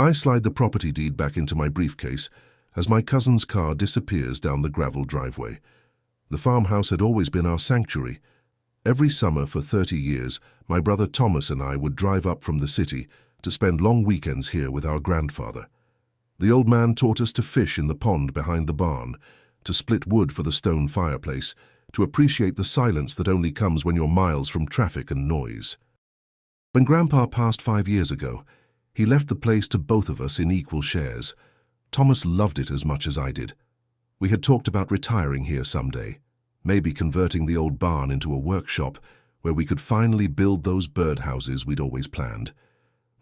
I slide the property deed back into my briefcase as my cousin's car disappears down the gravel driveway. The farmhouse had always been our sanctuary. Every summer for 30 years, my brother Thomas and I would drive up from the city to spend long weekends here with our grandfather. The old man taught us to fish in the pond behind the barn, to split wood for the stone fireplace, to appreciate the silence that only comes when you're miles from traffic and noise. When Grandpa passed 5 years ago, he left the place to both of us in equal shares. Thomas loved it as much as I did. We had talked about retiring here someday, maybe converting the old barn into a workshop where we could finally build those birdhouses we'd always planned.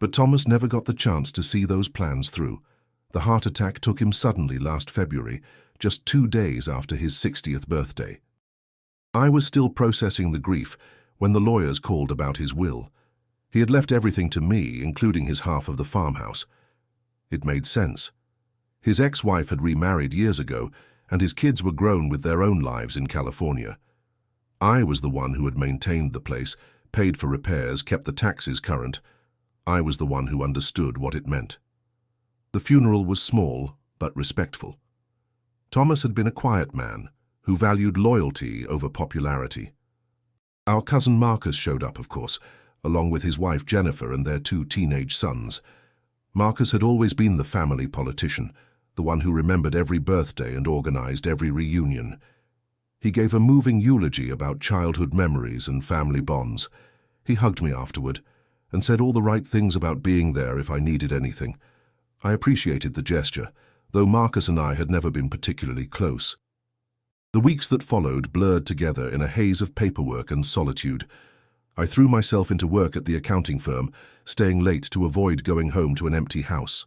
But Thomas never got the chance to see those plans through. The heart attack took him suddenly last February, just 2 days after his 60th birthday. I was still processing the grief when the lawyers called about his will. He had left everything to me, including his half of the farmhouse. It made sense. His ex-wife had remarried years ago, and his kids were grown with their own lives in California. I was the one who had maintained the place, paid for repairs, kept the taxes current. I was the one who understood what it meant. The funeral was small, but respectful. Thomas had been a quiet man, who valued loyalty over popularity. Our cousin Marcus showed up, of course, along with his wife Jennifer and their 2 teenage sons. Marcus had always been the family politician, the one who remembered every birthday and organized every reunion. He gave a moving eulogy about childhood memories and family bonds. He hugged me afterward and said all the right things about being there if I needed anything. I appreciated the gesture, though Marcus and I had never been particularly close. The weeks that followed blurred together in a haze of paperwork and solitude. I threw myself into work at the accounting firm, staying late to avoid going home to an empty house.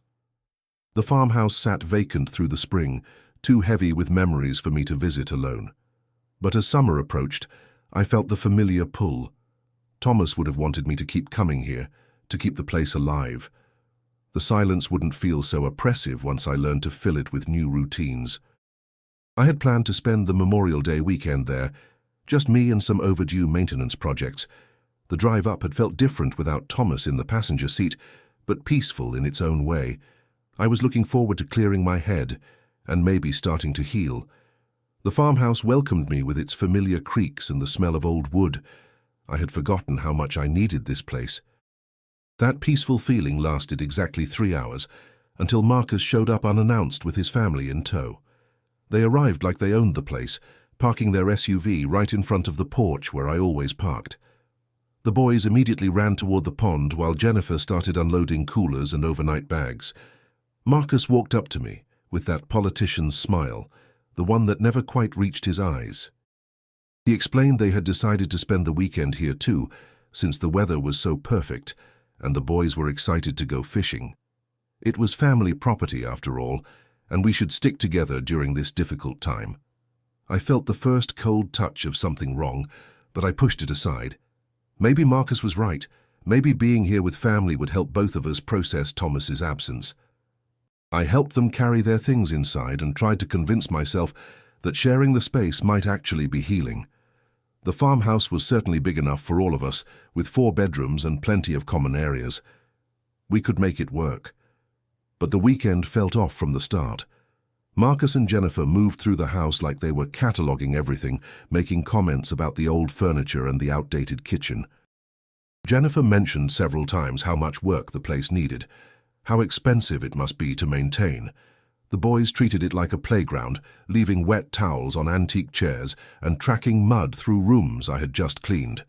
The farmhouse sat vacant through the spring, too heavy with memories for me to visit alone. But as summer approached, I felt the familiar pull. Thomas would have wanted me to keep coming here, to keep the place alive. The silence wouldn't feel so oppressive once I learned to fill it with new routines. I had planned to spend the Memorial Day weekend there, just me and some overdue maintenance projects. The drive up had felt different without Thomas in the passenger seat, but peaceful in its own way. I was looking forward to clearing my head and maybe starting to heal. The farmhouse welcomed me with its familiar creaks and the smell of old wood. I had forgotten how much I needed this place. That peaceful feeling lasted exactly 3 hours, until Marcus showed up unannounced with his family in tow. They arrived like they owned the place, parking their SUV right in front of the porch where I always parked. The boys immediately ran toward the pond while Jennifer started unloading coolers and overnight bags. Marcus walked up to me with that politician's smile, the one that never quite reached his eyes. He explained they had decided to spend the weekend here too, since the weather was so perfect, and the boys were excited to go fishing. It was family property after all, and we should stick together during this difficult time. I felt the first cold touch of something wrong, but I pushed it aside. Maybe Marcus was right. Maybe being here with family would help both of us process Thomas's absence. I helped them carry their things inside and tried to convince myself that sharing the space might actually be healing. The farmhouse was certainly big enough for all of us, with 4 bedrooms and plenty of common areas. We could make it work. But the weekend felt off from the start. Marcus and Jennifer moved through the house like they were cataloging everything, making comments about the old furniture and the outdated kitchen. Jennifer mentioned several times how much work the place needed, how expensive it must be to maintain. The boys treated it like a playground, leaving wet towels on antique chairs and tracking mud through rooms I had just cleaned.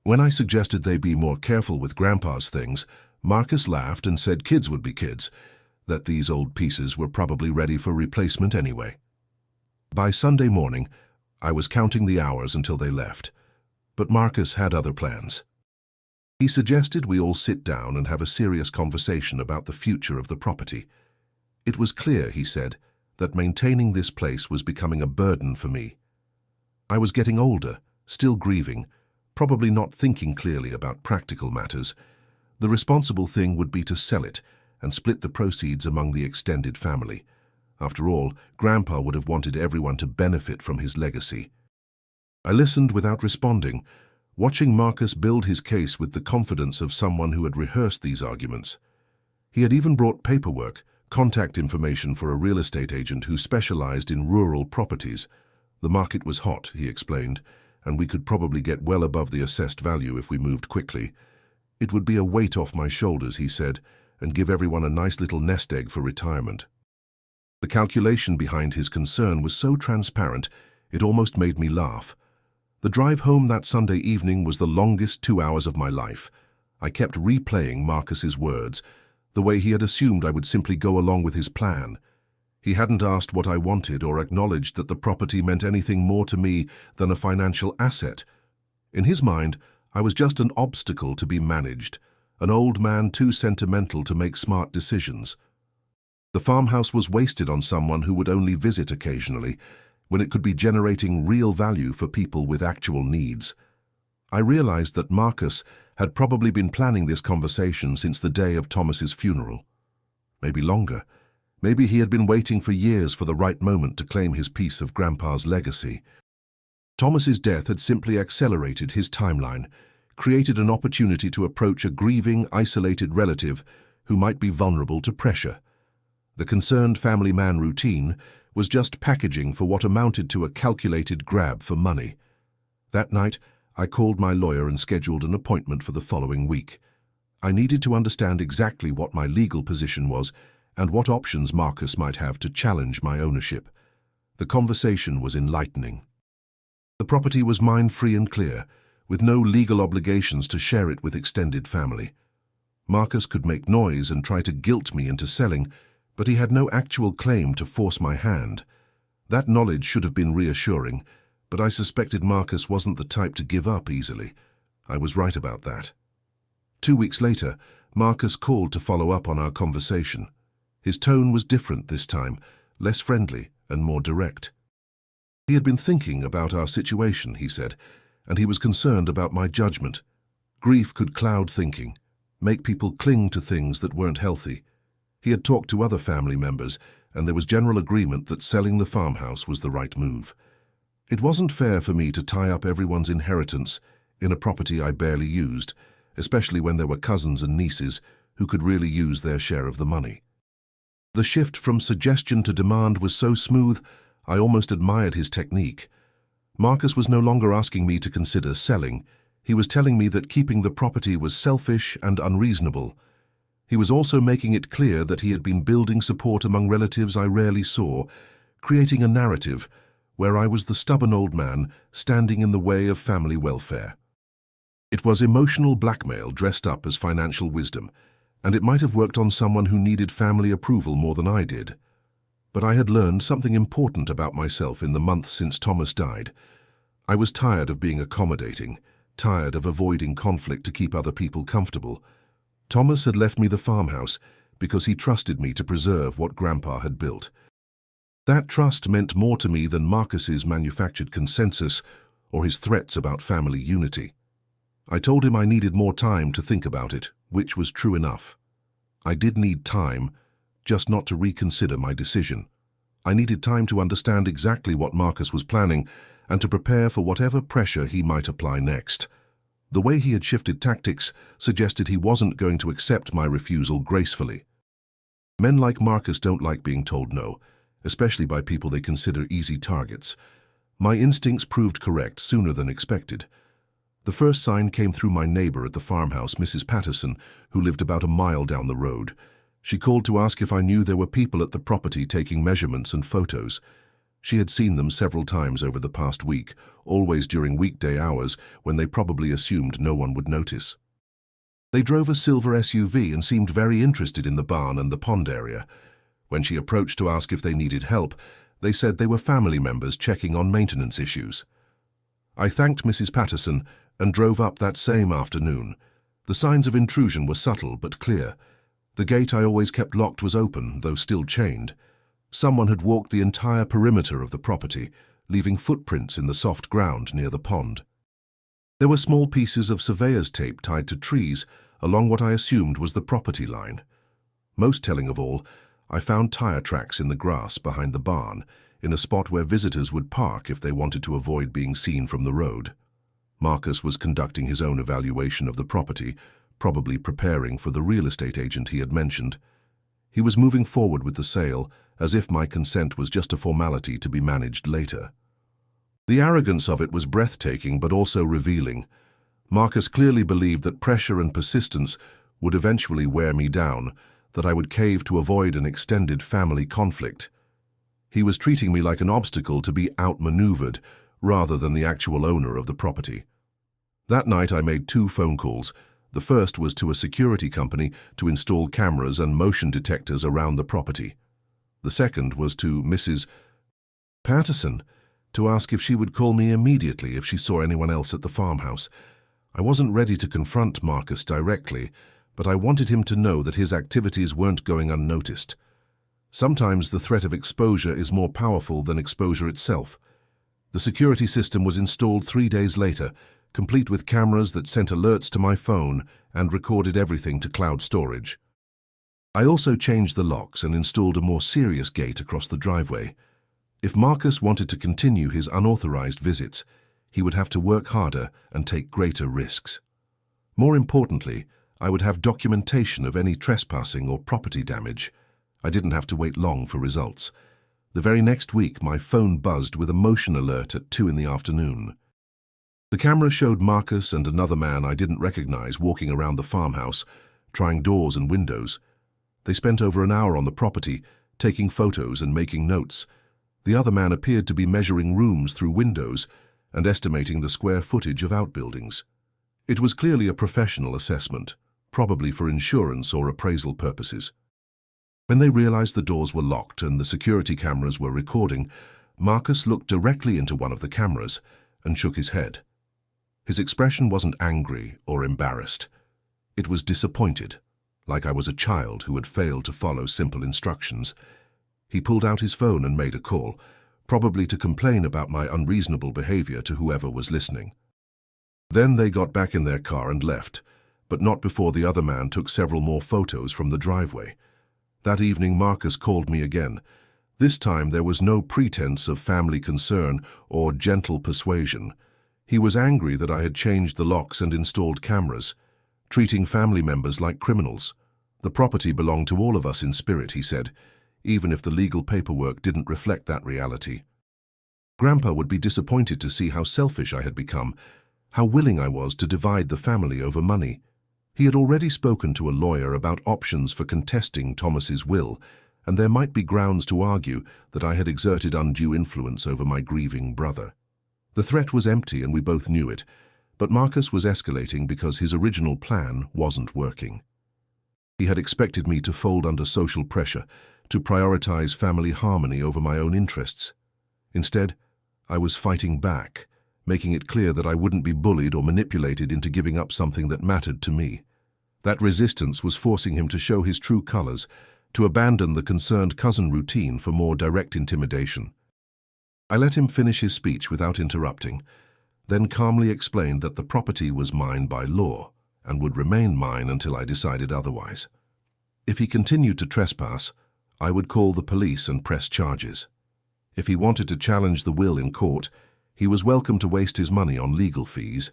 When I suggested they be more careful with Grandpa's things, Marcus laughed and said kids would be kids, that these old pieces were probably ready for replacement anyway. By Sunday morning, I was counting the hours until they left, but Marcus had other plans. He suggested we all sit down and have a serious conversation about the future of the property. It was clear, he said, that maintaining this place was becoming a burden for me. I was getting older, still grieving, probably not thinking clearly about practical matters. The responsible thing would be to sell it and split the proceeds among the extended family. After all, Grandpa would have wanted everyone to benefit from his legacy. I listened without responding, watching Marcus build his case with the confidence of someone who had rehearsed these arguments. He had even brought paperwork, contact information for a real estate agent who specialized in rural properties. The market was hot, he explained, and we could probably get well above the assessed value if we moved quickly. It would be a weight off my shoulders, he said, and give everyone a nice little nest egg for retirement. The calculation behind his concern was so transparent, it almost made me laugh. The drive home that Sunday evening was the longest 2 hours of my life. I kept replaying Marcus's words, the way he had assumed I would simply go along with his plan. He hadn't asked what I wanted or acknowledged that the property meant anything more to me than a financial asset. In his mind, I was just an obstacle to be managed, an old man too sentimental to make smart decisions. The farmhouse was wasted on someone who would only visit occasionally, when it could be generating real value for people with actual needs. I realized that Marcus had probably been planning this conversation since the day of Thomas's funeral. Maybe longer. Maybe he had been waiting for years for the right moment to claim his piece of Grandpa's legacy. Thomas's death had simply accelerated his timeline, created an opportunity to approach a grieving, isolated relative who might be vulnerable to pressure. The concerned family man routine was just packaging for what amounted to a calculated grab for money. That night, I called my lawyer and scheduled an appointment for the following week. I needed to understand exactly what my legal position was and what options Marcus might have to challenge my ownership. The conversation was enlightening. The property was mine free and clear, with no legal obligations to share it with extended family. Marcus could make noise and try to guilt me into selling, but he had no actual claim to force my hand. That knowledge should have been reassuring, but I suspected Marcus wasn't the type to give up easily. I was right about that. 2 weeks later, Marcus called to follow up on our conversation. His tone was different this time, less friendly and more direct. He had been thinking about our situation, he said, and he was concerned about my judgment. Grief could cloud thinking, make people cling to things that weren't healthy. He had talked to other family members, and there was general agreement that selling the farmhouse was the right move. It wasn't fair for me to tie up everyone's inheritance in a property I barely used, especially when there were cousins and nieces who could really use their share of the money. The shift from suggestion to demand was so smooth, I almost admired his technique. Marcus was no longer asking me to consider selling. He was telling me that keeping the property was selfish and unreasonable. He was also making it clear that he had been building support among relatives I rarely saw, creating a narrative where I was the stubborn old man standing in the way of family welfare. It was emotional blackmail dressed up as financial wisdom, and it might have worked on someone who needed family approval more than I did. But I had learned something important about myself in the months since Thomas died. I was tired of being accommodating, tired of avoiding conflict to keep other people comfortable. Thomas had left me the farmhouse because he trusted me to preserve what Grandpa had built. That trust meant more to me than Marcus's manufactured consensus or his threats about family unity. I told him I needed more time to think about it, which was true enough. I did need time, just not to reconsider my decision. I needed time to understand exactly what Marcus was planning and to prepare for whatever pressure he might apply next. The way he had shifted tactics suggested he wasn't going to accept my refusal gracefully. Men like Marcus don't like being told no, especially by people they consider easy targets. My instincts proved correct sooner than expected. The first sign came through my neighbor at the farmhouse, Mrs. Patterson, who lived about a mile down the road. She called to ask if I knew there were people at the property taking measurements and photos. She had seen them several times over the past week, always during weekday hours when they probably assumed no one would notice. They drove a silver SUV and seemed very interested in the barn and the pond area. When she approached to ask if they needed help, they said they were family members checking on maintenance issues. I thanked Mrs. Patterson and drove up that same afternoon. The signs of intrusion were subtle but clear. The gate I always kept locked was open, though still chained. Someone had walked the entire perimeter of the property, leaving footprints in the soft ground near the pond. There were small pieces of surveyor's tape tied to trees along what I assumed was the property line. Most telling of all, I found tire tracks in the grass behind the barn, in a spot where visitors would park if they wanted to avoid being seen from the road. Marcus was conducting his own evaluation of the property, probably preparing for the real estate agent he had mentioned. He was moving forward with the sale, as if my consent was just a formality to be managed later. The arrogance of it was breathtaking but also revealing. Marcus clearly believed that pressure and persistence would eventually wear me down, that I would cave to avoid an extended family conflict. He was treating me like an obstacle to be outmaneuvered, rather than the actual owner of the property. That night I made 2 phone calls. The first was to a security company to install cameras and motion detectors around the property. The second was to Mrs. Patterson to ask if she would call me immediately if she saw anyone else at the farmhouse. I wasn't ready to confront Marcus directly, but I wanted him to know that his activities weren't going unnoticed. Sometimes the threat of exposure is more powerful than exposure itself. The security system was installed 3 days later, complete with cameras that sent alerts to my phone and recorded everything to cloud storage. I also changed the locks and installed a more serious gate across the driveway. If Marcus wanted to continue his unauthorized visits, he would have to work harder and take greater risks. More importantly, I would have documentation of any trespassing or property damage. I didn't have to wait long for results. The very next week, my phone buzzed with a motion alert at 2 in the afternoon. The camera showed Marcus and another man I didn't recognize walking around the farmhouse, trying doors and windows. They spent over an hour on the property, taking photos and making notes. The other man appeared to be measuring rooms through windows and estimating the square footage of outbuildings. It was clearly a professional assessment, probably for insurance or appraisal purposes. When they realized the doors were locked and the security cameras were recording, Marcus looked directly into one of the cameras and shook his head. His expression wasn't angry or embarrassed. It was disappointed, like I was a child who had failed to follow simple instructions. He pulled out his phone and made a call, probably to complain about my unreasonable behavior to whoever was listening. Then they got back in their car and left, but not before the other man took several more photos from the driveway. That evening Marcus called me again. This time there was no pretense of family concern or gentle persuasion. He was angry that I had changed the locks and installed cameras, treating family members like criminals. The property belonged to all of us in spirit, he said, even if the legal paperwork didn't reflect that reality. Grandpa would be disappointed to see how selfish I had become, how willing I was to divide the family over money. He had already spoken to a lawyer about options for contesting Thomas's will, and there might be grounds to argue that I had exerted undue influence over my grieving brother. The threat was empty and we both knew it, but Marcus was escalating because his original plan wasn't working. He had expected me to fold under social pressure, to prioritize family harmony over my own interests. Instead, I was fighting back, making it clear that I wouldn't be bullied or manipulated into giving up something that mattered to me. That resistance was forcing him to show his true colors, to abandon the concerned cousin routine for more direct intimidation. I let him finish his speech without interrupting, then calmly explained that the property was mine by law and would remain mine until I decided otherwise. If he continued to trespass, I would call the police and press charges. If he wanted to challenge the will in court, he was welcome to waste his money on legal fees,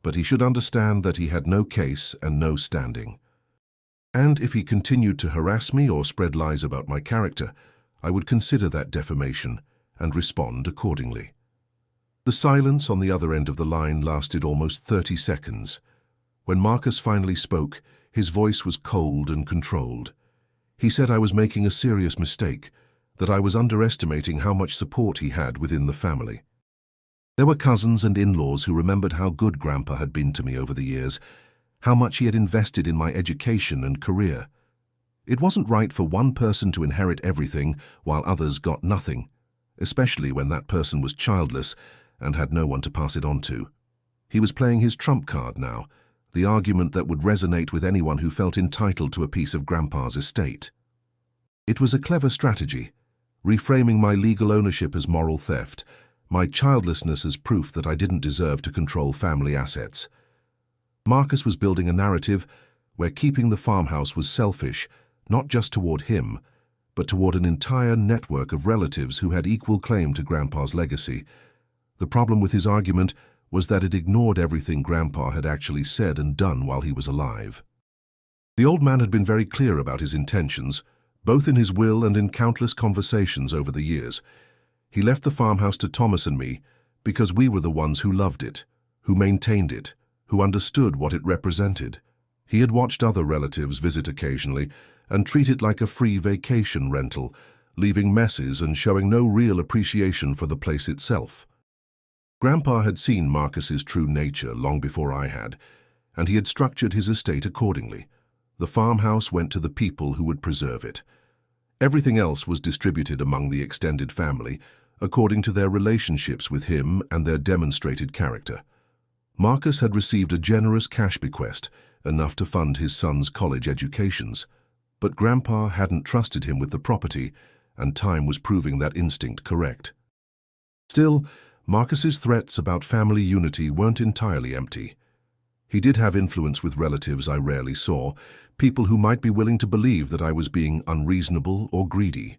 but he should understand that he had no case and no standing. And if he continued to harass me or spread lies about my character, I would consider that defamation and respond accordingly. The silence on the other end of the line lasted almost 30 seconds. When Marcus finally spoke, his voice was cold and controlled. He said I was making a serious mistake, that I was underestimating how much support he had within the family. There were cousins and in-laws who remembered how good Grandpa had been to me over the years, how much he had invested in my education and career. It wasn't right for one person to inherit everything while others got nothing, especially when that person was childless and had no one to pass it on to. He was playing his trump card now, the argument that would resonate with anyone who felt entitled to a piece of Grandpa's estate. It was a clever strategy, reframing my legal ownership as moral theft, my childlessness as proof that I didn't deserve to control family assets. Marcus was building a narrative where keeping the farmhouse was selfish, not just toward him, but toward an entire network of relatives who had equal claim to Grandpa's legacy. The problem with his argument was that it ignored everything Grandpa had actually said and done while he was alive. The old man had been very clear about his intentions, both in his will and in countless conversations over the years. He left the farmhouse to Thomas and me because we were the ones who loved it, who maintained it, who understood what it represented. He had watched other relatives visit occasionally and treat it like a free vacation rental, leaving messes and showing no real appreciation for the place itself. Grandpa had seen Marcus's true nature long before I had, and he had structured his estate accordingly. The farmhouse went to the people who would preserve it. Everything else was distributed among the extended family, according to their relationships with him and their demonstrated character. Marcus had received a generous cash bequest, enough to fund his son's college educations. But Grandpa hadn't trusted him with the property, and time was proving that instinct correct. Still, Marcus's threats about family unity weren't entirely empty. He did have influence with relatives I rarely saw, people who might be willing to believe that I was being unreasonable or greedy.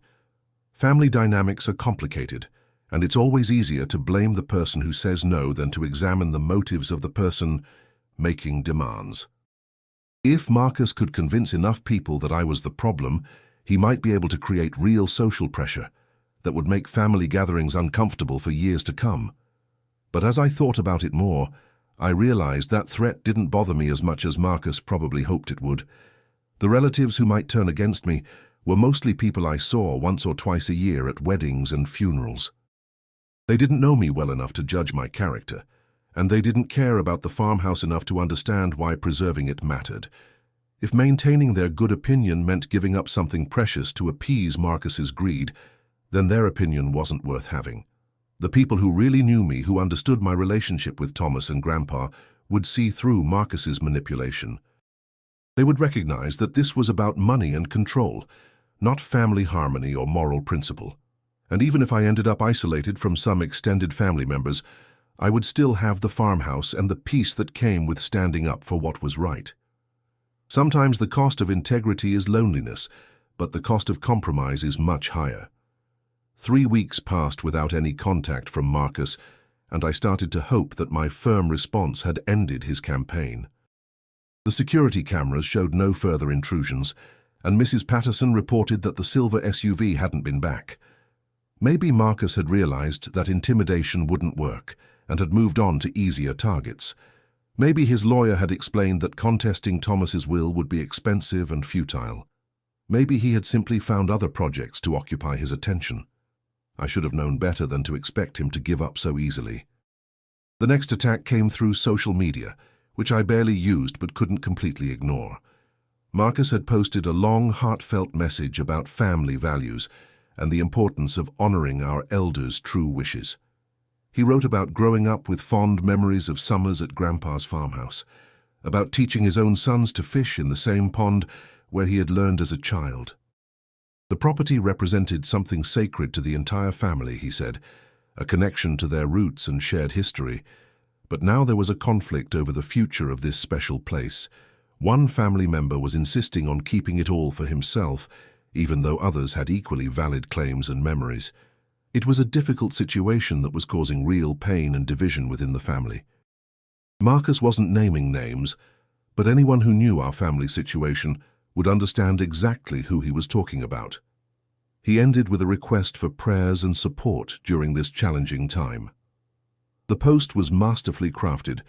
Family dynamics are complicated, and it's always easier to blame the person who says no than to examine the motives of the person making demands. If Marcus could convince enough people that I was the problem, he might be able to create real social pressure that would make family gatherings uncomfortable for years to come. But as I thought about it more, I realized that threat didn't bother me as much as Marcus probably hoped it would. The relatives who might turn against me were mostly people I saw once or twice a year at weddings and funerals. They didn't know me well enough to judge my character, and they didn't care about the farmhouse enough to understand why preserving it mattered. If maintaining their good opinion meant giving up something precious to appease Marcus's greed, then their opinion wasn't worth having. The people who really knew me, who understood my relationship with Thomas and Grandpa, would see through Marcus's manipulation. They would recognize that this was about money and control, not family harmony or moral principle. And even if I ended up isolated from some extended family members, I would still have the farmhouse and the peace that came with standing up for what was right. Sometimes the cost of integrity is loneliness, but the cost of compromise is much higher. 3 weeks passed without any contact from Marcus, and I started to hope that my firm response had ended his campaign. The security cameras showed no further intrusions, and Mrs. Patterson reported that the silver SUV hadn't been back. Maybe Marcus had realized that intimidation wouldn't work and had moved on to easier targets. Maybe his lawyer had explained that contesting Thomas's will would be expensive and futile. Maybe he had simply found other projects to occupy his attention. I should have known better than to expect him to give up so easily. The next attack came through social media, which I barely used but couldn't completely ignore. Marcus had posted a long, heartfelt message about family values and the importance of honoring our elders' true wishes. He wrote about growing up with fond memories of summers at Grandpa's farmhouse, about teaching his own sons to fish in the same pond where he had learned as a child. The property represented something sacred to the entire family, he said, a connection to their roots and shared history. But now there was a conflict over the future of this special place. One family member was insisting on keeping it all for himself, even though others had equally valid claims and memories. It was a difficult situation that was causing real pain and division within the family. Marcus wasn't naming names, but anyone who knew our family situation would understand exactly who he was talking about. He ended with a request for prayers and support during this challenging time. The post was masterfully crafted,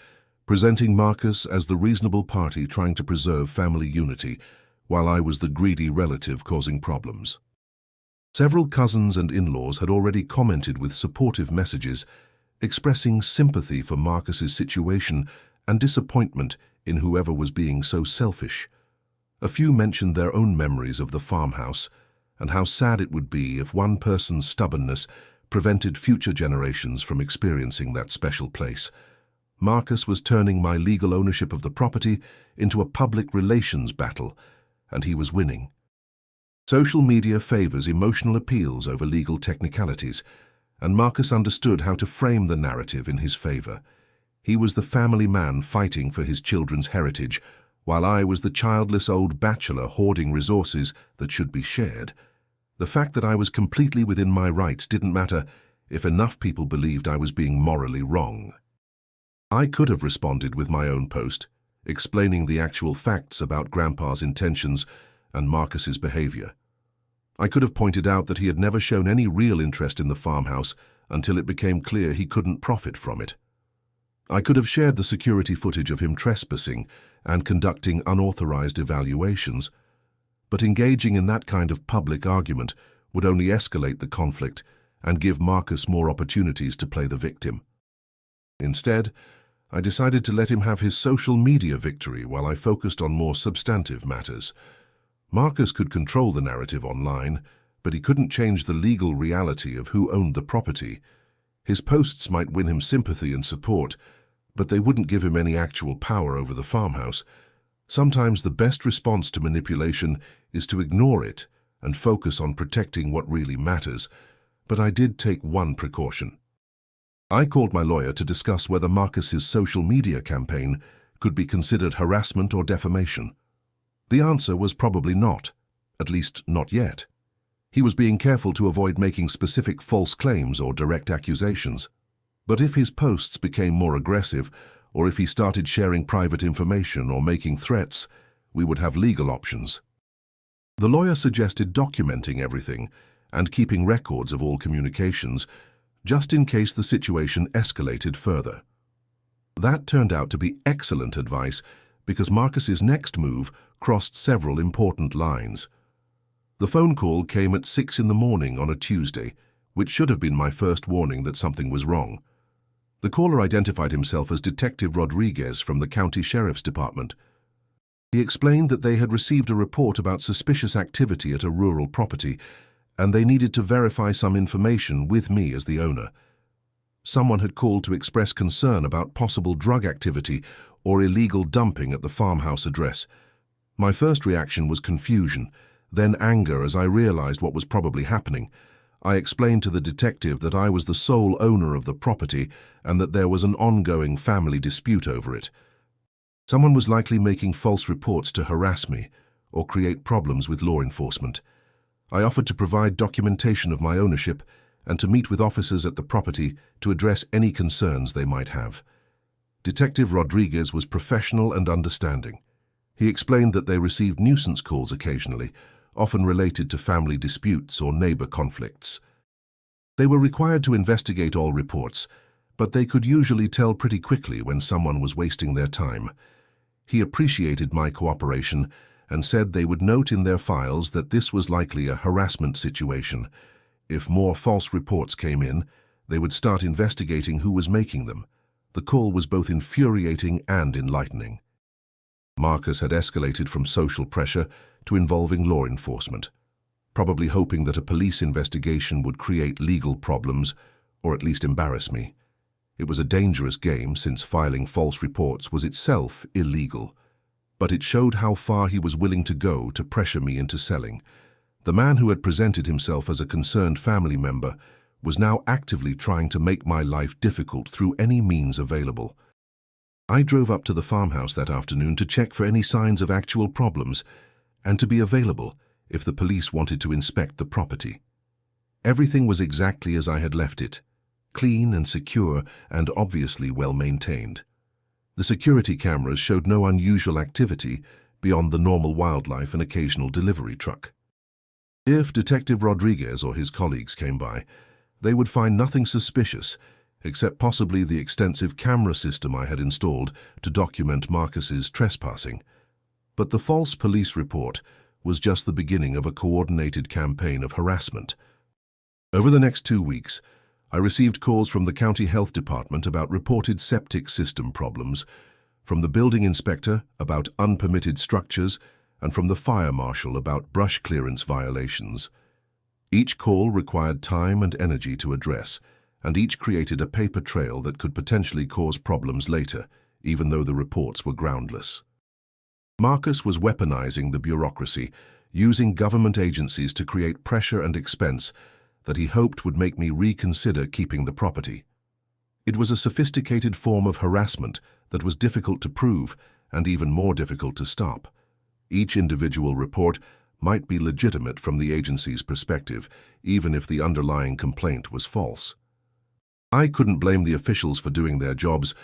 presenting Marcus as the reasonable party trying to preserve family unity, while I was the greedy relative causing problems. Several cousins and in-laws had already commented with supportive messages, expressing sympathy for Marcus's situation and disappointment in whoever was being so selfish. A few mentioned their own memories of the farmhouse and how sad it would be if one person's stubbornness prevented future generations from experiencing that special place. Marcus was turning my legal ownership of the property into a public relations battle, and he was winning. Social media favors emotional appeals over legal technicalities, and Marcus understood how to frame the narrative in his favor. He was the family man fighting for his children's heritage, while I was the childless old bachelor hoarding resources that should be shared. The fact that I was completely within my rights didn't matter if enough people believed I was being morally wrong. I could have responded with my own post, explaining the actual facts about Grandpa's intentions and Marcus's behavior. I could have pointed out that he had never shown any real interest in the farmhouse until it became clear he couldn't profit from it. I could have shared the security footage of him trespassing and conducting unauthorized evaluations, but engaging in that kind of public argument would only escalate the conflict and give Marcus more opportunities to play the victim. Instead, I decided to let him have his social media victory while I focused on more substantive matters. Marcus could control the narrative online, but he couldn't change the legal reality of who owned the property. His posts might win him sympathy and support, but they wouldn't give him any actual power over the farmhouse. Sometimes the best response to manipulation is to ignore it and focus on protecting what really matters, but I did take one precaution. I called my lawyer to discuss whether Marcus's social media campaign could be considered harassment or defamation. The answer was probably not, at least not yet. He was being careful to avoid making specific false claims or direct accusations. But if his posts became more aggressive, or if he started sharing private information or making threats, we would have legal options. The lawyer suggested documenting everything and keeping records of all communications, just in case the situation escalated further. That turned out to be excellent advice because Marcus's next move crossed several important lines. The phone call came at 6 in the morning on a Tuesday, which should have been my first warning that something was wrong. The caller identified himself as Detective Rodriguez from the County Sheriff's Department. He explained that they had received a report about suspicious activity at a rural property, and they needed to verify some information with me as the owner. Someone had called to express concern about possible drug activity or illegal dumping at the farmhouse address. My first reaction was confusion, then anger as I realized what was probably happening. I explained to the detective that I was the sole owner of the property and that there was an ongoing family dispute over it. Someone was likely making false reports to harass me or create problems with law enforcement. I offered to provide documentation of my ownership and to meet with officers at the property to address any concerns they might have. Detective Rodriguez was professional and understanding. He explained that they received nuisance calls occasionally, often related to family disputes or neighbor conflicts. They were required to investigate all reports, but they could usually tell pretty quickly when someone was wasting their time. He appreciated my cooperation and said they would note in their files that this was likely a harassment situation. If more false reports came in, they would start investigating who was making them. The call was both infuriating and enlightening. Marcus had escalated from social pressure to involving law enforcement, probably hoping that a police investigation would create legal problems or at least embarrass me. It was a dangerous game since filing false reports was itself illegal, but it showed how far he was willing to go to pressure me into selling. The man who had presented himself as a concerned family member was now actively trying to make my life difficult through any means available. I drove up to the farmhouse that afternoon to check for any signs of actual problems and to be available if the police wanted to inspect the property. Everything was exactly as I had left it, clean and secure and obviously well maintained. The security cameras showed no unusual activity beyond the normal wildlife and occasional delivery truck. If Detective Rodriguez or his colleagues came by, they would find nothing suspicious except possibly the extensive camera system I had installed to document Marcus's trespassing. But the false police report was just the beginning of a coordinated campaign of harassment. Over the next 2 weeks, I received calls from the county health department about reported septic system problems, from the building inspector about unpermitted structures, and from the fire marshal about brush clearance violations. Each call required time and energy to address, and each created a paper trail that could potentially cause problems later, even though the reports were groundless. Marcus was weaponizing the bureaucracy, using government agencies to create pressure and expense that he hoped would make me reconsider keeping the property. It was a sophisticated form of harassment that was difficult to prove and even more difficult to stop. Each individual report might be legitimate from the agency's perspective, even if the underlying complaint was false. I couldn't blame the officials for doing their jobs,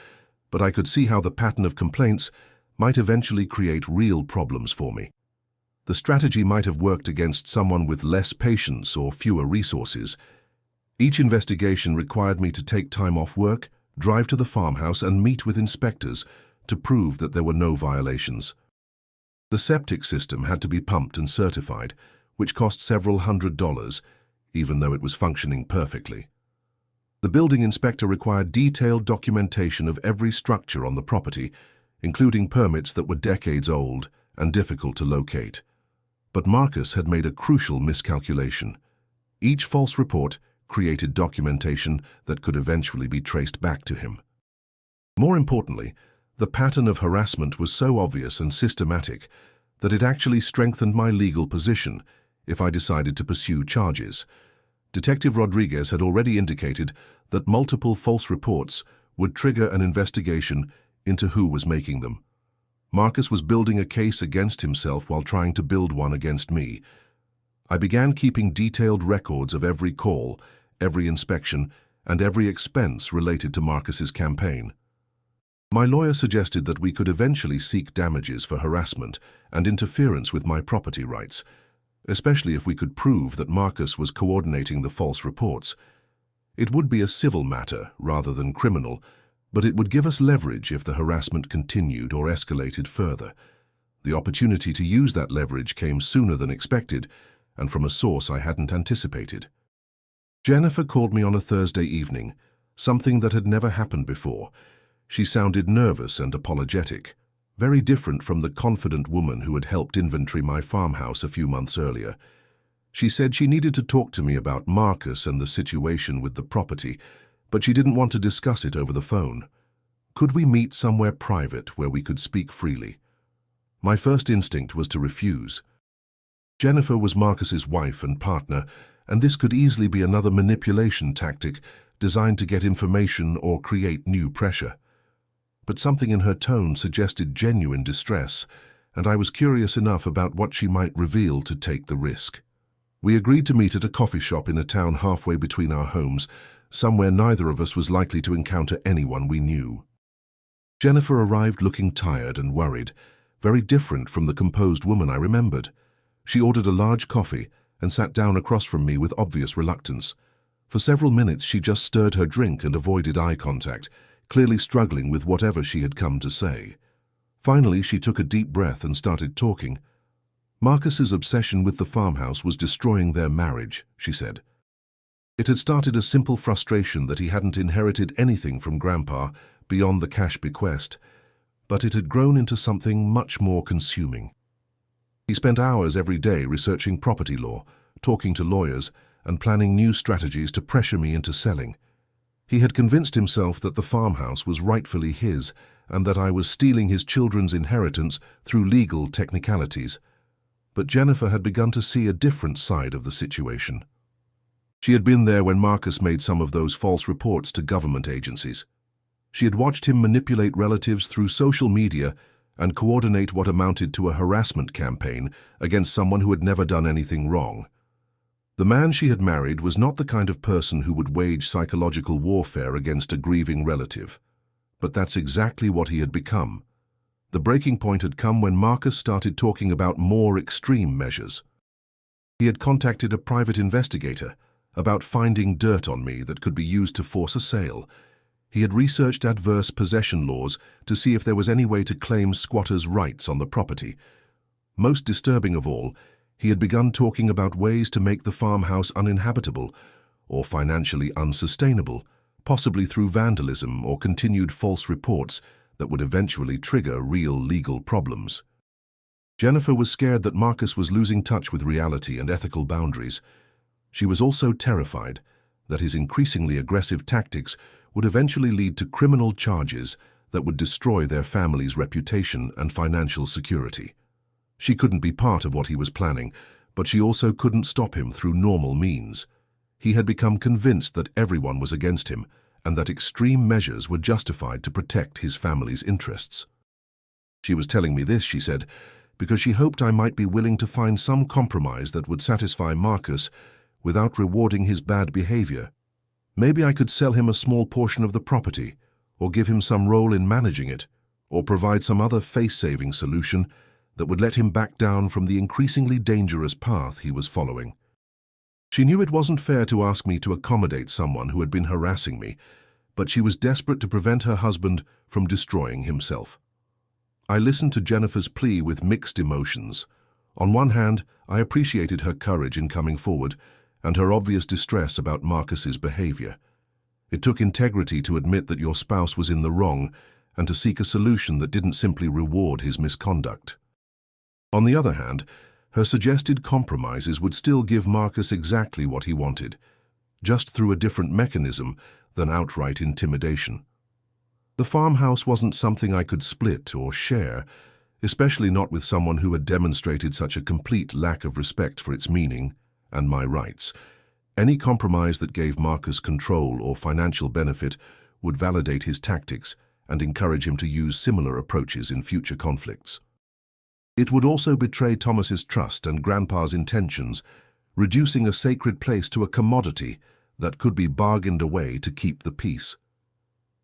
but I could see how the pattern of complaints might eventually create real problems for me. The strategy might have worked against someone with less patience or fewer resources. Each investigation required me to take time off work, drive to the farmhouse and meet with inspectors to prove that there were no violations. The septic system had to be pumped and certified, which cost several $100s, even though it was functioning perfectly. The building inspector required detailed documentation of every structure on the property, including permits that were decades old and difficult to locate. But Marcus had made a crucial miscalculation. Each false report created documentation that could eventually be traced back to him. More importantly, the pattern of harassment was so obvious and systematic that it actually strengthened my legal position if I decided to pursue charges. Detective Rodriguez had already indicated that multiple false reports would trigger an investigation into who was making them. Marcus was building a case against himself while trying to build one against me. I began keeping detailed records of every call, every inspection, and every expense related to Marcus's campaign. My lawyer suggested that we could eventually seek damages for harassment and interference with my property rights, especially if we could prove that Marcus was coordinating the false reports. It would be a civil matter rather than criminal, but it would give us leverage if the harassment continued or escalated further. The opportunity to use that leverage came sooner than expected, and from a source I hadn't anticipated. Jennifer called me on a Thursday evening, something that had never happened before. She sounded nervous and apologetic, very different from the confident woman who had helped inventory my farmhouse a few months earlier. She said she needed to talk to me about Marcus and the situation with the property, but she didn't want to discuss it over the phone. Could we meet somewhere private where we could speak freely? My first instinct was to refuse. Jennifer was Marcus's wife and partner, and this could easily be another manipulation tactic designed to get information or create new pressure. But something in her tone suggested genuine distress, and I was curious enough about what she might reveal to take the risk. We agreed to meet at a coffee shop in a town halfway between our homes, somewhere neither of us was likely to encounter anyone we knew. Jennifer arrived looking tired and worried, very different from the composed woman I remembered. She ordered a large coffee and sat down across from me with obvious reluctance. For several minutes she just stirred her drink and avoided eye contact, clearly struggling with whatever she had come to say. Finally, she took a deep breath and started talking. Marcus's obsession with the farmhouse was destroying their marriage, she said. It had started a simple frustration that he hadn't inherited anything from Grandpa beyond the cash bequest, but it had grown into something much more consuming. He spent hours every day researching property law, talking to lawyers, and planning new strategies to pressure me into selling. He had convinced himself that the farmhouse was rightfully his and that I was stealing his children's inheritance through legal technicalities. But Jennifer had begun to see a different side of the situation. She had been there when Marcus made some of those false reports to government agencies. She had watched him manipulate relatives through social media and coordinate what amounted to a harassment campaign against someone who had never done anything wrong. The man she had married was not the kind of person who would wage psychological warfare against a grieving relative. But that's exactly what he had become. The breaking point had come when Marcus started talking about more extreme measures. He had contacted a private investigator about finding dirt on me that could be used to force a sale. He had researched adverse possession laws to see if there was any way to claim squatters' rights on the property. Most disturbing of all, he had begun talking about ways to make the farmhouse uninhabitable or financially unsustainable, possibly through vandalism or continued false reports that would eventually trigger real legal problems. Jennifer was scared that Marcus was losing touch with reality and ethical boundaries. She was also terrified that his increasingly aggressive tactics would eventually lead to criminal charges that would destroy their family's reputation and financial security. She couldn't be part of what he was planning, but she also couldn't stop him through normal means. He had become convinced that everyone was against him and that extreme measures were justified to protect his family's interests. She was telling me this, she said, because she hoped I might be willing to find some compromise that would satisfy Marcus without rewarding his bad behavior. Maybe I could sell him a small portion of the property, or give him some role in managing it, or provide some other face-saving solution that would let him back down from the increasingly dangerous path he was following. She knew it wasn't fair to ask me to accommodate someone who had been harassing me, but she was desperate to prevent her husband from destroying himself. I listened to Jennifer's plea with mixed emotions. On one hand, I appreciated her courage in coming forward and her obvious distress about Marcus's behavior. It took integrity to admit that your spouse was in the wrong and to seek a solution that didn't simply reward his misconduct. On the other hand, her suggested compromises would still give Marcus exactly what he wanted, just through a different mechanism than outright intimidation. The farmhouse wasn't something I could split or share, especially not with someone who had demonstrated such a complete lack of respect for its meaning and my rights. Any compromise that gave Marcus control or financial benefit would validate his tactics and encourage him to use similar approaches in future conflicts. It would also betray Thomas's trust and Grandpa's intentions, reducing a sacred place to a commodity that could be bargained away to keep the peace.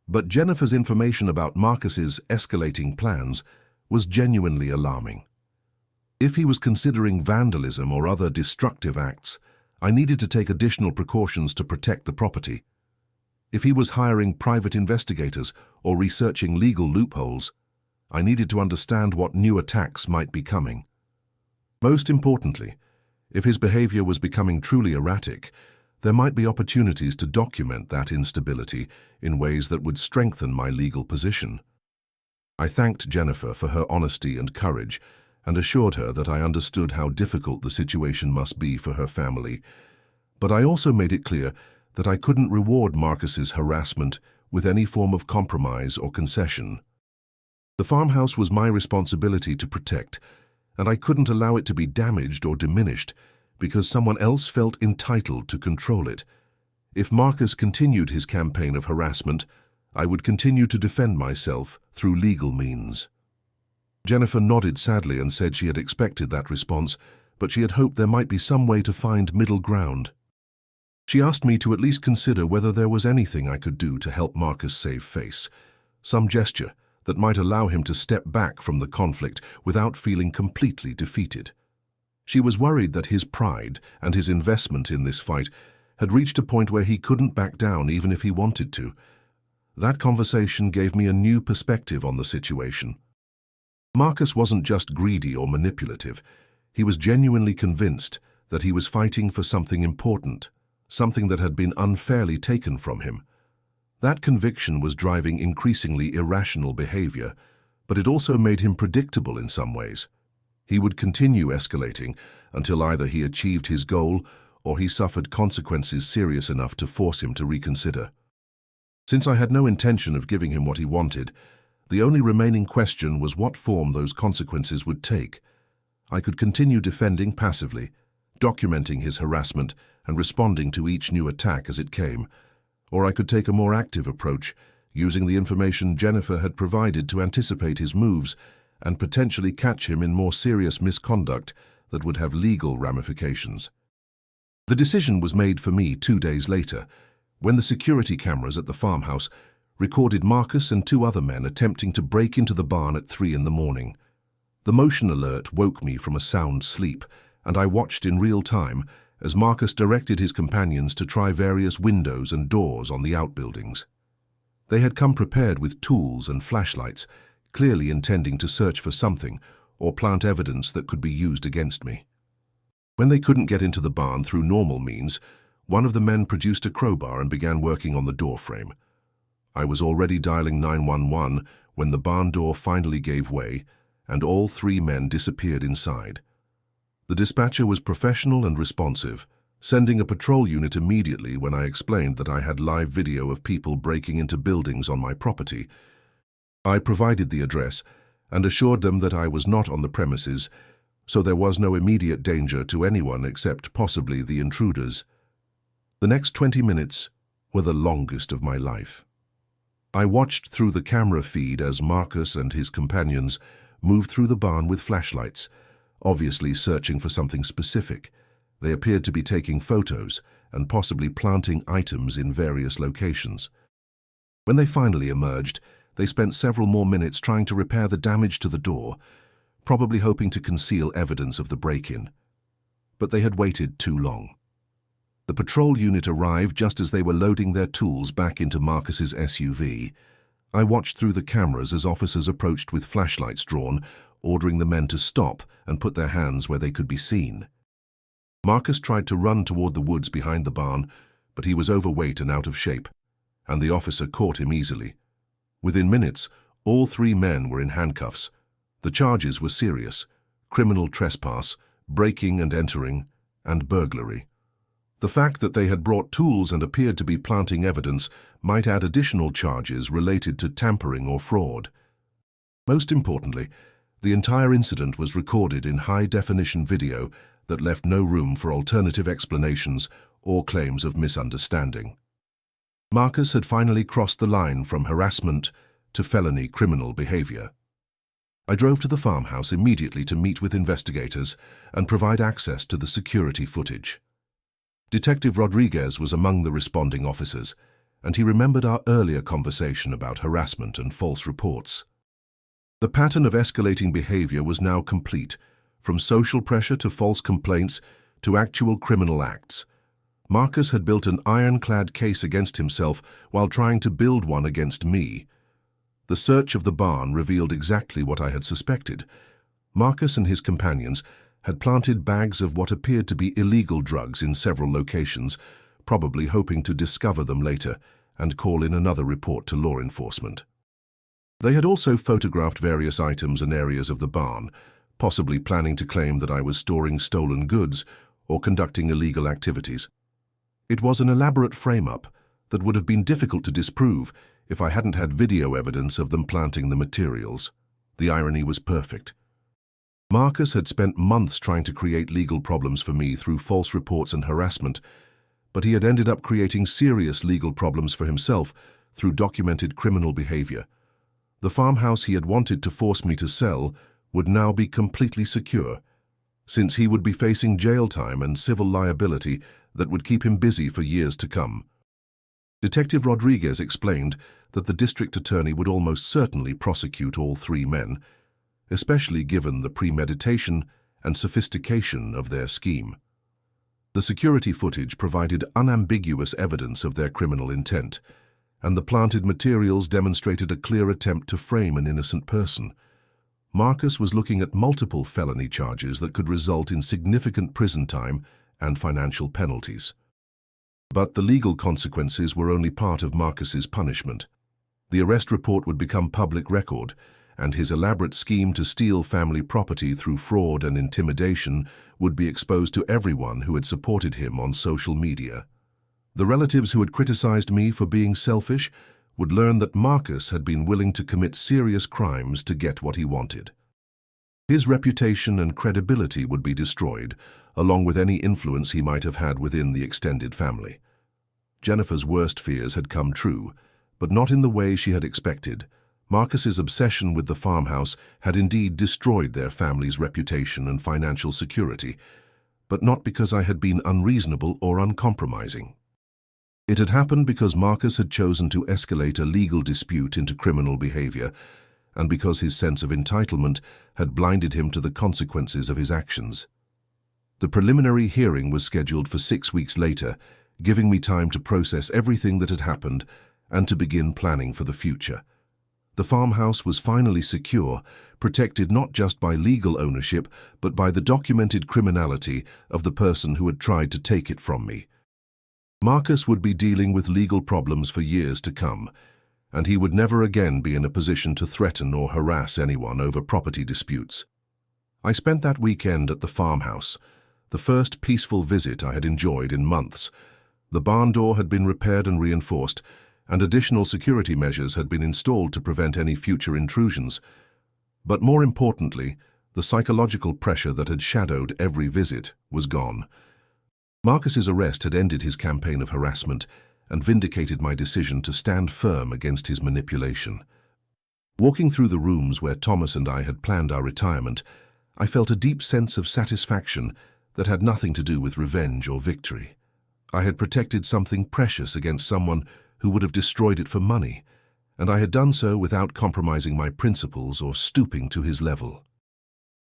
But Jennifer's information about Marcus's escalating plans was genuinely alarming. If he was considering vandalism or other destructive acts, I needed to take additional precautions to protect the property. If he was hiring private investigators or researching legal loopholes, I needed to understand what new attacks might be coming. Most importantly, if his behavior was becoming truly erratic, there might be opportunities to document that instability in ways that would strengthen my legal position. I thanked Jennifer for her honesty and courage and assured her that I understood how difficult the situation must be for her family, but I also made it clear that I couldn't reward Marcus's harassment with any form of compromise or concession. The farmhouse was my responsibility to protect, and I couldn't allow it to be damaged or diminished because someone else felt entitled to control it. If Marcus continued his campaign of harassment, I would continue to defend myself through legal means. Jennifer nodded sadly and said she had expected that response, but she had hoped there might be some way to find middle ground. She asked me to at least consider whether there was anything I could do to help Marcus save face, some gesture that might allow him to step back from the conflict without feeling completely defeated. She was worried that his pride and his investment in this fight had reached a point where he couldn't back down even if he wanted to. That conversation gave me a new perspective on the situation. Marcus wasn't just greedy or manipulative. He was genuinely convinced that he was fighting for something important, something that had been unfairly taken from him. That conviction was driving increasingly irrational behavior, but it also made him predictable in some ways. He would continue escalating until either he achieved his goal or he suffered consequences serious enough to force him to reconsider. Since I had no intention of giving him what he wanted, the only remaining question was what form those consequences would take. I could continue defending passively, documenting his harassment and responding to each new attack as it came, or I could take a more active approach, using the information Jennifer had provided to anticipate his moves and potentially catch him in more serious misconduct that would have legal ramifications. The decision was made for me 2 days later, when the security cameras at the farmhouse recorded Marcus and 2 other men attempting to break into the barn at 3 in the morning. The motion alert woke me from a sound sleep, and I watched in real time as Marcus directed his companions to try various windows and doors on the outbuildings. They had come prepared with tools and flashlights, clearly intending to search for something or plant evidence that could be used against me. When they couldn't get into the barn through normal means, one of the men produced a crowbar and began working on the door frame. I was already dialing 911 when the barn door finally gave way and all 3 men disappeared inside. The dispatcher was professional and responsive, sending a patrol unit immediately when I explained that I had live video of people breaking into buildings on my property. I provided the address and assured them that I was not on the premises, so there was no immediate danger to anyone except possibly the intruders. The next 20 minutes were the longest of my life. I watched through the camera feed as Marcus and his companions moved through the barn with flashlights, obviously searching for something specific. They appeared to be taking photos and possibly planting items in various locations. When they finally emerged, they spent several more minutes trying to repair the damage to the door, probably hoping to conceal evidence of the break-in. But they had waited too long. The patrol unit arrived just as they were loading their tools back into Marcus's SUV. I watched through the cameras as officers approached with flashlights drawn, ordering the men to stop and put their hands where they could be seen. Marcus tried to run toward the woods behind the barn, but he was overweight and out of shape, and the officer caught him easily. Within minutes, all three men were in handcuffs. The charges were serious: criminal trespass, breaking and entering, and burglary. The fact that they had brought tools and appeared to be planting evidence might add additional charges related to tampering or fraud. Most importantly, the entire incident was recorded in high-definition video that left no room for alternative explanations or claims of misunderstanding. Marcus had finally crossed the line from harassment to felony criminal behavior. I drove to the farmhouse immediately to meet with investigators and provide access to the security footage. Detective Rodriguez was among the responding officers, and he remembered our earlier conversation about harassment and false reports. The pattern of escalating behavior was now complete, from social pressure to false complaints to actual criminal acts. Marcus had built an ironclad case against himself while trying to build one against me. The search of the barn revealed exactly what I had suspected. Marcus and his companions had planted bags of what appeared to be illegal drugs in several locations, probably hoping to discover them later and call in another report to law enforcement. They had also photographed various items and areas of the barn, possibly planning to claim that I was storing stolen goods or conducting illegal activities. It was an elaborate frame-up that would have been difficult to disprove if I hadn't had video evidence of them planting the materials. The irony was perfect. Marcus had spent months trying to create legal problems for me through false reports and harassment, but he had ended up creating serious legal problems for himself through documented criminal behavior. The farmhouse he had wanted to force me to sell would now be completely secure, since he would be facing jail time and civil liability that would keep him busy for years to come. Detective Rodriguez explained that the district attorney would almost certainly prosecute all three men, especially given the premeditation and sophistication of their scheme. The security footage provided unambiguous evidence of their criminal intent, and the planted materials demonstrated a clear attempt to frame an innocent person. Marcus was looking at multiple felony charges that could result in significant prison time and financial penalties. But the legal consequences were only part of Marcus's punishment. The arrest report would become public record, and his elaborate scheme to steal family property through fraud and intimidation would be exposed to everyone who had supported him on social media. The relatives who had criticized me for being selfish would learn that Marcus had been willing to commit serious crimes to get what he wanted. His reputation and credibility would be destroyed, along with any influence he might have had within the extended family. Jennifer's worst fears had come true, but not in the way she had expected. Marcus's obsession with the farmhouse had indeed destroyed their family's reputation and financial security, but not because I had been unreasonable or uncompromising. It had happened because Marcus had chosen to escalate a legal dispute into criminal behavior, and because his sense of entitlement had blinded him to the consequences of his actions. The preliminary hearing was scheduled for 6 weeks later, giving me time to process everything that had happened and to begin planning for the future. The farmhouse was finally secure, protected not just by legal ownership, but by the documented criminality of the person who had tried to take it from me. Marcus would be dealing with legal problems for years to come, and he would never again be in a position to threaten or harass anyone over property disputes. I spent that weekend at the farmhouse, the first peaceful visit I had enjoyed in months. The barn door had been repaired and reinforced, and additional security measures had been installed to prevent any future intrusions. But more importantly, the psychological pressure that had shadowed every visit was gone. Marcus's arrest had ended his campaign of harassment and vindicated my decision to stand firm against his manipulation. Walking through the rooms where Thomas and I had planned our retirement, I felt a deep sense of satisfaction that had nothing to do with revenge or victory. I had protected something precious against someone who would have destroyed it for money, and I had done so without compromising my principles or stooping to his level.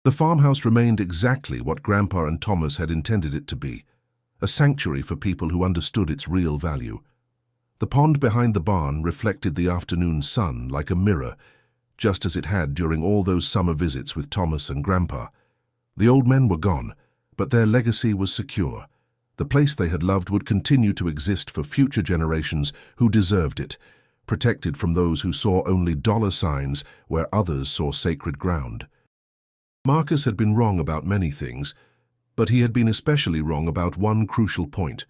The farmhouse remained exactly what Grandpa and Thomas had intended it to be, a sanctuary for people who understood its real value. The pond behind the barn reflected the afternoon sun like a mirror, just as it had during all those summer visits with Thomas and Grandpa. The old men were gone, but their legacy was secure. The place they had loved would continue to exist for future generations who deserved it, protected from those who saw only dollar signs where others saw sacred ground. Marcus had been wrong about many things, but he had been especially wrong about one crucial point.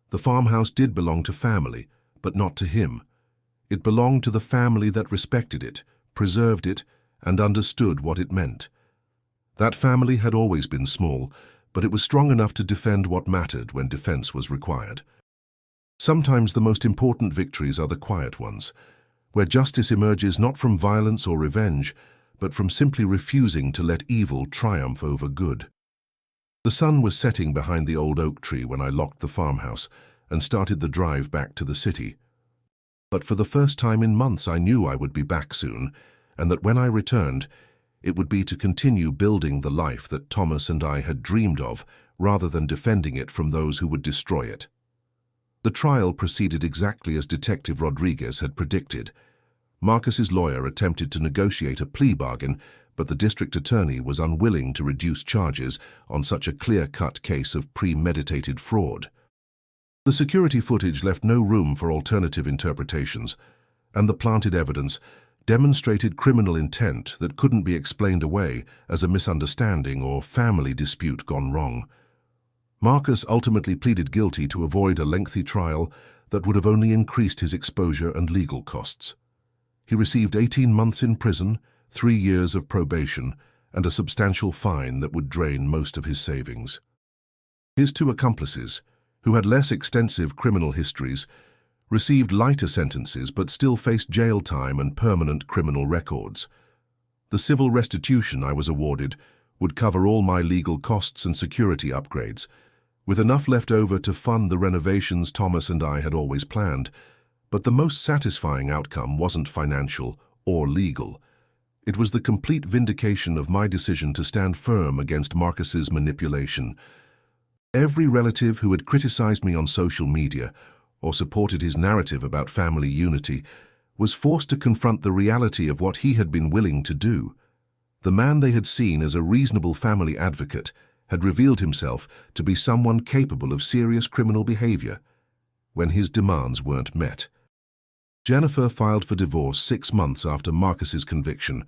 The farmhouse did belong to family, but not to him. It belonged to the family that respected it, preserved it, and understood what it meant. That family had always been small, but it was strong enough to defend what mattered when defense was required. Sometimes the most important victories are the quiet ones, where justice emerges not from violence or revenge, but from simply refusing to let evil triumph over good. The sun was setting behind the old oak tree when I locked the farmhouse and started the drive back to the city. But for the first time in months I knew I would be back soon, and that when I returned, it would be to continue building the life that Thomas and I had dreamed of, rather than defending it from those who would destroy it. The trial proceeded exactly as Detective Rodriguez had predicted. Marcus's lawyer attempted to negotiate a plea bargain, but the district attorney was unwilling to reduce charges on such a clear-cut case of premeditated fraud. The security footage left no room for alternative interpretations, and the planted evidence demonstrated criminal intent that couldn't be explained away as a misunderstanding or family dispute gone wrong. Marcus ultimately pleaded guilty to avoid a lengthy trial that would have only increased his exposure and legal costs. He received 18 months in prison, 3 years of probation, and a substantial fine that would drain most of his savings. His 2 accomplices, who had less extensive criminal histories, received lighter sentences but still faced jail time and permanent criminal records. The civil restitution I was awarded would cover all my legal costs and security upgrades, with enough left over to fund the renovations Thomas and I had always planned. But the most satisfying outcome wasn't financial or legal. It was the complete vindication of my decision to stand firm against Marcus's manipulation. Every relative who had criticized me on social media or supported his narrative about family unity was forced to confront the reality of what he had been willing to do. The man they had seen as a reasonable family advocate had revealed himself to be someone capable of serious criminal behavior when his demands weren't met. Jennifer filed for divorce 6 months after Marcus's conviction,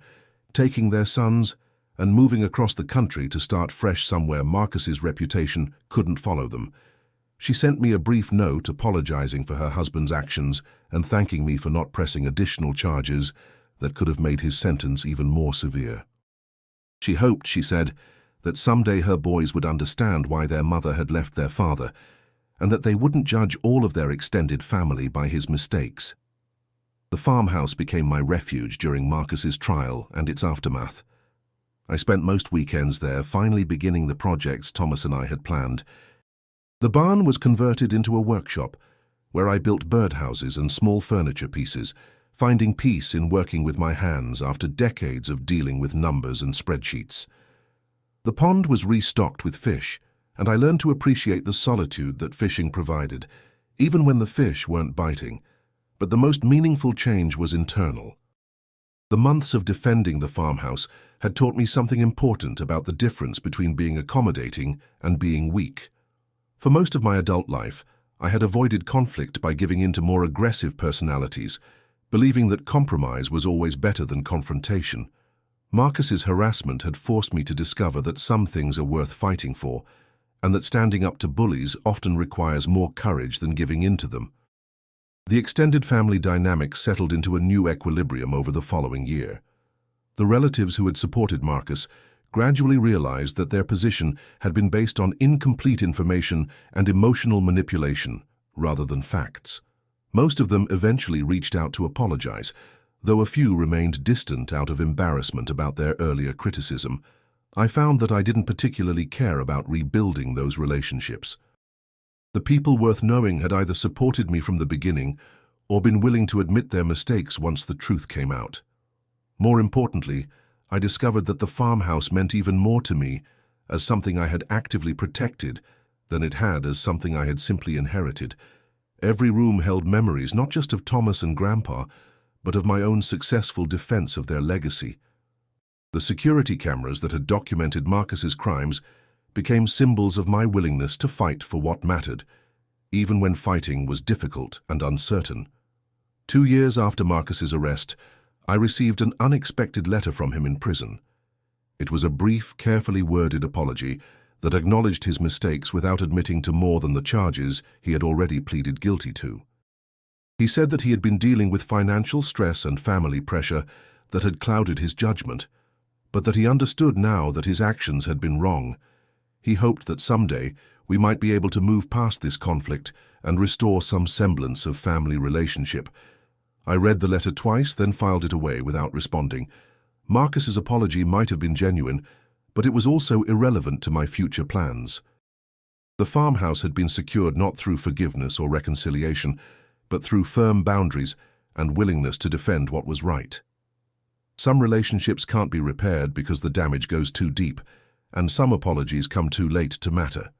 taking their sons and moving across the country to start fresh somewhere Marcus's reputation couldn't follow them. She sent me a brief note apologizing for her husband's actions and thanking me for not pressing additional charges that could have made his sentence even more severe. She hoped, she said, that someday her boys would understand why their mother had left their father, and that they wouldn't judge all of their extended family by his mistakes. The farmhouse became my refuge during Marcus's trial and its aftermath. I spent most weekends there, finally beginning the projects Thomas and I had planned. The barn was converted into a workshop, where I built birdhouses and small furniture pieces, finding peace in working with my hands after decades of dealing with numbers and spreadsheets. The pond was restocked with fish, and I learned to appreciate the solitude that fishing provided, even when the fish weren't biting. But the most meaningful change was internal. The months of defending the farmhouse had taught me something important about the difference between being accommodating and being weak. For most of my adult life, I had avoided conflict by giving in to more aggressive personalities, believing that compromise was always better than confrontation. Marcus's harassment had forced me to discover that some things are worth fighting for, and that standing up to bullies often requires more courage than giving in to them. The extended family dynamic settled into a new equilibrium over the following year. The relatives who had supported Marcus gradually realized that their position had been based on incomplete information and emotional manipulation rather than facts. Most of them eventually reached out to apologize, though a few remained distant out of embarrassment about their earlier criticism. I found that I didn't particularly care about rebuilding those relationships. The people worth knowing had either supported me from the beginning or been willing to admit their mistakes once the truth came out. More importantly, I discovered that the farmhouse meant even more to me as something I had actively protected than it had as something I had simply inherited. Every room held memories not just of Thomas and Grandpa, but of my own successful defense of their legacy. The security cameras that had documented Marcus's crimes became symbols of my willingness to fight for what mattered, even when fighting was difficult and uncertain. 2 years after Marcus's arrest, I received an unexpected letter from him in prison. It was a brief, carefully worded apology that acknowledged his mistakes without admitting to more than the charges he had already pleaded guilty to. He said that he had been dealing with financial stress and family pressure that had clouded his judgment, but that he understood now that his actions had been wrong. He hoped that someday we might be able to move past this conflict and restore some semblance of family relationship. I read the letter twice, then filed it away without responding. Marcus's apology might have been genuine, but it was also irrelevant to my future plans. The farmhouse had been secured not through forgiveness or reconciliation, but through firm boundaries and willingness to defend what was right. Some relationships can't be repaired because the damage goes too deep, and some apologies come too late to matter.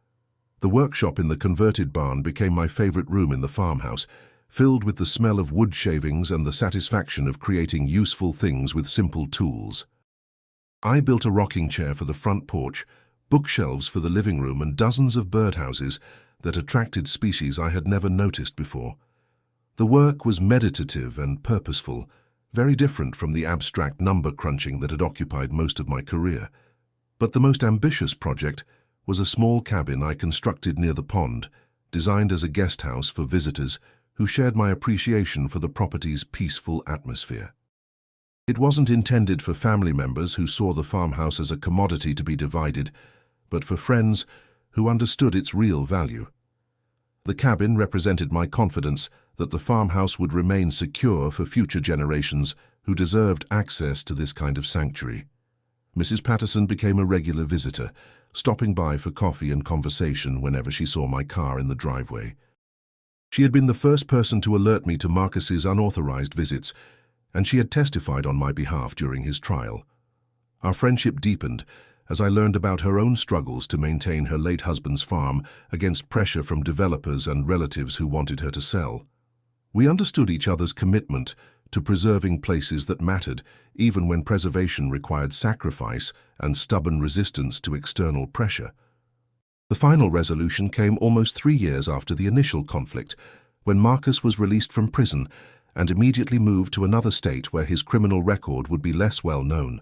The workshop in the converted barn became my favorite room in the farmhouse, filled with the smell of wood shavings and the satisfaction of creating useful things with simple tools. I built a rocking chair for the front porch, bookshelves for the living room, and dozens of birdhouses that attracted species I had never noticed before. The work was meditative and purposeful, very different from the abstract number crunching that had occupied most of my career. But the most ambitious project was a small cabin I constructed near the pond, designed as a guest house for visitors who shared my appreciation for the property's peaceful atmosphere. It wasn't intended for family members who saw the farmhouse as a commodity to be divided, but for friends who understood its real value. The cabin represented my confidence that the farmhouse would remain secure for future generations who deserved access to this kind of sanctuary. Mrs. Patterson became a regular visitor, stopping by for coffee and conversation whenever she saw my car in the driveway. She had been the first person to alert me to Marcus's unauthorized visits, and she had testified on my behalf during his trial. Our friendship deepened as I learned about her own struggles to maintain her late husband's farm against pressure from developers and relatives who wanted her to sell. We understood each other's commitment to preserving places that mattered, even when preservation required sacrifice and stubborn resistance to external pressure. The final resolution came almost 3 years after the initial conflict, when Marcus was released from prison and immediately moved to another state where his criminal record would be less well known.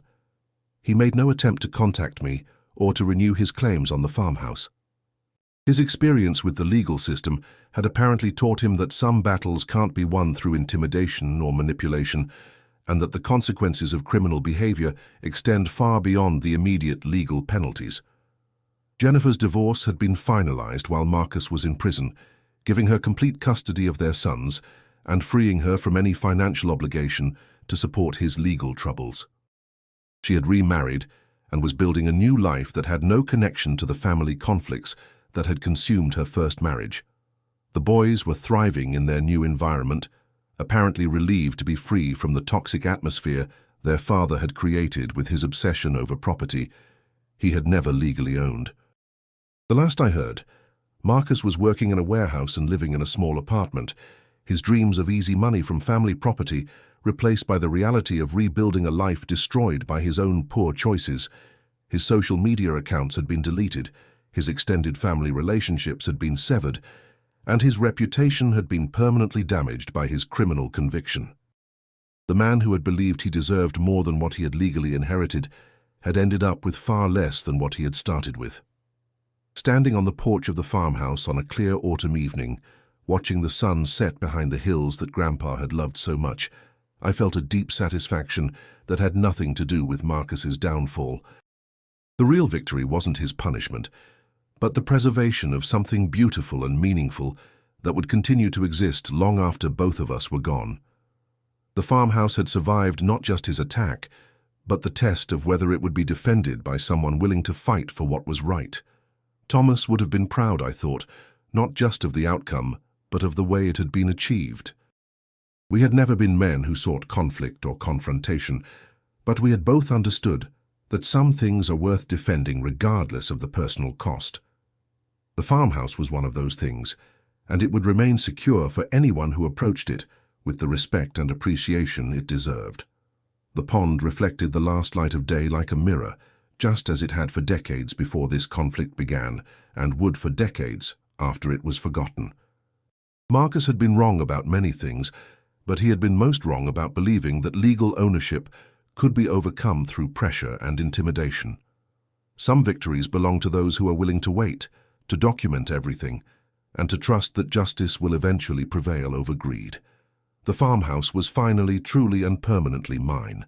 He made no attempt to contact me or to renew his claims on the farmhouse. His experience with the legal system had apparently taught him that some battles can't be won through intimidation or manipulation, and that the consequences of criminal behavior extend far beyond the immediate legal penalties. Jennifer's divorce had been finalized while Marcus was in prison, giving her complete custody of their sons and freeing her from any financial obligation to support his legal troubles. She had remarried and was building a new life that had no connection to the family conflicts that had consumed her first marriage. The boys were thriving in their new environment, apparently relieved to be free from the toxic atmosphere their father had created with his obsession over property he had never legally owned. The last I heard, Marcus was working in a warehouse and living in a small apartment, his dreams of easy money from family property replaced by the reality of rebuilding a life destroyed by his own poor choices. His social media accounts had been deleted, his extended family relationships had been severed, and his reputation had been permanently damaged by his criminal conviction. The man who had believed he deserved more than what he had legally inherited had ended up with far less than what he had started with. Standing on the porch of the farmhouse on a clear autumn evening, watching the sun set behind the hills that Grandpa had loved so much, I felt a deep satisfaction that had nothing to do with Marcus's downfall. The real victory wasn't his punishment, but the preservation of something beautiful and meaningful that would continue to exist long after both of us were gone. The farmhouse had survived not just his attack, but the test of whether it would be defended by someone willing to fight for what was right. Thomas would have been proud, I thought, not just of the outcome, but of the way it had been achieved. We had never been men who sought conflict or confrontation, But we had both understood that some things are worth defending regardless of the personal cost. The farmhouse was one of those things, and it would remain secure for anyone who approached it with the respect and appreciation it deserved. The pond reflected the last light of day like a mirror, just as it had for decades before this conflict began, and would for decades after it was forgotten. Marcus had been wrong about many things, but he had been most wrong about believing that legal ownership could be overcome through pressure and intimidation. Some victories belong to those who are willing to wait, to document everything, and to trust that justice will eventually prevail over greed. The farmhouse was finally, truly, and permanently mine.